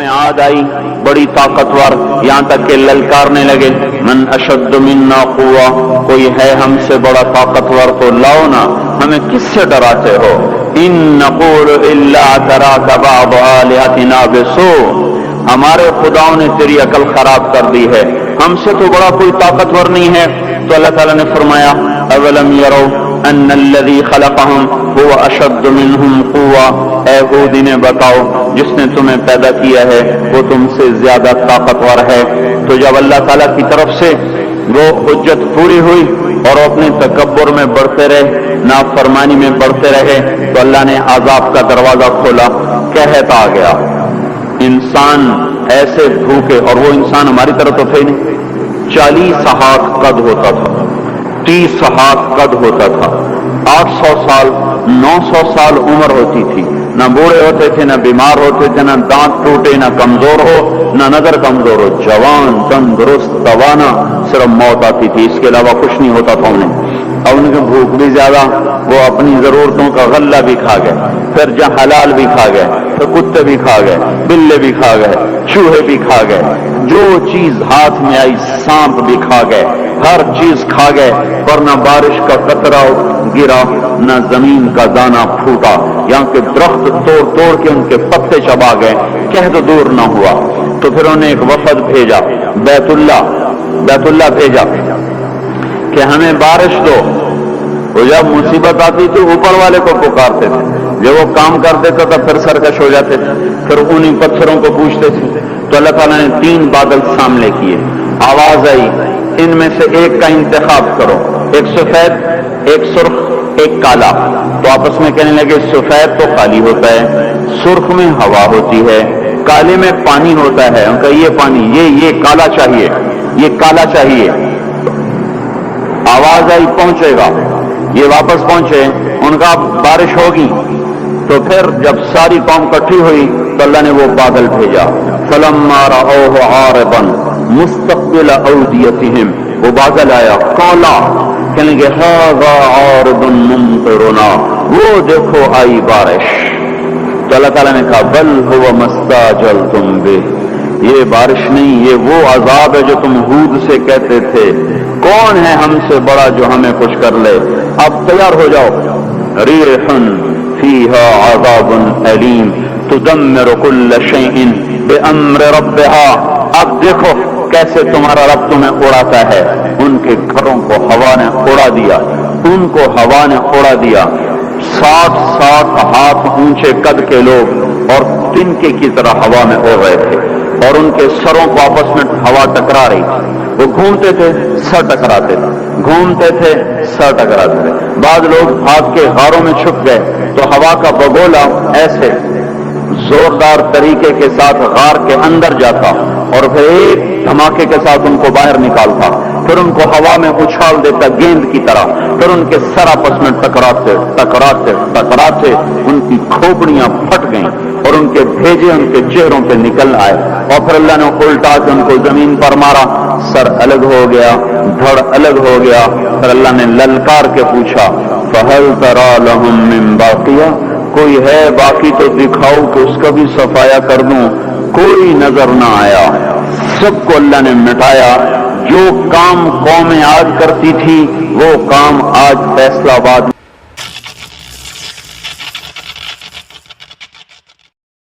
عاد آئی بڑی طاقتور، یہاں تک کہ للکارنے لگے من اشد منا قوہ، کوئی ہے ہم سے بڑا طاقتور تو لاؤ نا، ہمیں کس سے ڈراتے ہو؟ ان نقول الا تراک بعض آلہتنا بسوء، ہمارے خداؤں نے تیری عقل خراب کر دی ہے، ہم سے تو بڑا کوئی طاقتور نہیں ہے۔ تو اللہ تعالیٰ نے فرمایا اولم یروا ان الذی خلقہم هو اشد منہم قوہ، اے ہود انہیں بتاؤ جس نے تمہیں پیدا کیا ہے وہ تم سے زیادہ طاقتور ہے۔ تو جب اللہ تعالیٰ کی طرف سے وہ حجت پوری ہوئی اور اپنے تکبر میں بڑھتے رہے، نافرمانی میں بڑھتے رہے، تو اللہ نے عذاب کا دروازہ کھولا، قحط آ گیا، انسان ایسے بھوکے، اور وہ انسان ہماری طرح تو تھے ہی نہیں، 40 ہاتھ قد ہوتا تھا، 30 ہاتھ قد ہوتا تھا، 800 سال 900 سال عمر ہوتی تھی، نہ بوڑھے ہوتے تھے، نہ بیمار ہوتے تھے، نہ دانت ٹوٹے، نہ کمزور ہو، نہ نظر کمزور ہو، جوان تندرست توانا، صرف موت آتی تھی، اس کے علاوہ کچھ نہیں ہوتا تھا انہیں۔ اور ان کی بھوک بھی زیادہ، وہ اپنی ضرورتوں کا غلہ بھی کھا گئے، پھر جہاں حلال بھی کھا گئے، پھر کتے بھی کھا گئے، بلے بھی کھا گئے، چوہے بھی کھا گئے، جو چیز ہاتھ میں آئی سانپ بھی کھا گئے، ہر چیز کھا گئے، پر نہ بارش کا قطرہ گرا، نہ زمین کا دانہ پھوٹا، یہاں کے درخت توڑ توڑ کے ان کے پتے چبا گئے، قحط دور نہ ہوا۔ تو پھر انہوں نے ایک وفد بھیجا، بیت اللہ بھیجا کہ ہمیں بارش دو۔ وہ جب مصیبت آتی تھی اوپر والے کو پکارتے تھے، جب وہ کام کر دیتا تھا پھر سرکش ہو جاتے تھے، پھر انہیں پتھروں کو پوچھتے تھے۔ تو اللہ تعالیٰ نے 3 بادل سامنے کیے، آواز آئی ان میں سے ایک کا انتخاب کرو، ایک سفید، ایک سرخ، ایک کالا۔ تو آپس میں کہنے لگے سفید تو خالی ہوتا ہے، سرخ میں ہوا ہوتی ہے، کالے میں پانی ہوتا ہے، ان کا یہ پانی، یہ کالا چاہیے، یہ کالا چاہیے۔ آواز آئی پہنچے گا، یہ واپس پہنچے، ان کا بارش ہوگی۔ تو پھر جب ساری قوم اکٹھی ہوئی تو اللہ نے وہ بادل بھیجا، فلما رأوه عارضا مستقبل اودیتہم، وہ بادل آیا کالا، کہنے لگے ھذا عارض ممطرنا، وہ دیکھو آئی بارش۔ تو اللہ تعالیٰ نے کہا بل هو ما استعجلتم بہ، یہ بارش نہیں، یہ وہ عذاب ہے جو تم ہود سے کہتے تھے، کون ہے ہم سے بڑا جو ہمیں کچھ کر لے، اب تیار ہو جاؤ۔ ریح فیہا عذاب علیم تدمر کل شیء بامر ربها، اب دیکھو کیسے تمہارا رب تمہیں اڑاتا ہے۔ ان کے گھروں کو ہوا نے اڑا دیا، ان کو ہوا نے اڑا دیا، 60 ہاتھ اونچے قد کے لوگ اور تنکے کی طرح ہوا میں اڑ رہے تھے، اور ان کے سروں کو آپس میں ہوا ٹکرا رہی تھی، وہ گھومتے تھے سر ٹکراتے تھے، گھومتے تھے سر ٹکراتے تھے۔ بعض لوگ بھاگ کے غاروں میں چھپ گئے تو ہوا کا بگولا ایسے زوردار طریقے کے ساتھ غار کے اندر جاتا اور پھر ایک دھماکے کے ساتھ ان کو باہر نکالتا، پھر ان کو ہوا میں اچھال دیتا گیند کی طرح، پھر ان کے سر آپس میں ٹکراتے ٹکراتے ٹکراتے ان کی کھوپڑیاں پھٹ گئیں اور ان کے بھیجے ان کے چہروں پہ نکل آئے، اور پھر اللہ نے الٹا کے ان کو زمین پر مارا، سر الگ ہو گیا، دھڑ الگ ہو گیا۔ پھر اللہ نے للکار کے پوچھا فہل تری لہم من باقیہ، کوئی ہے باقی تو دکھاؤ کہ اس کا بھی صفایا کر دوں۔ کوئی نظر نہ آیا، سب کو اللہ نے مٹایا۔ جو کام قومیں آج کرتی تھی وہ کام آج فیصلہ آباد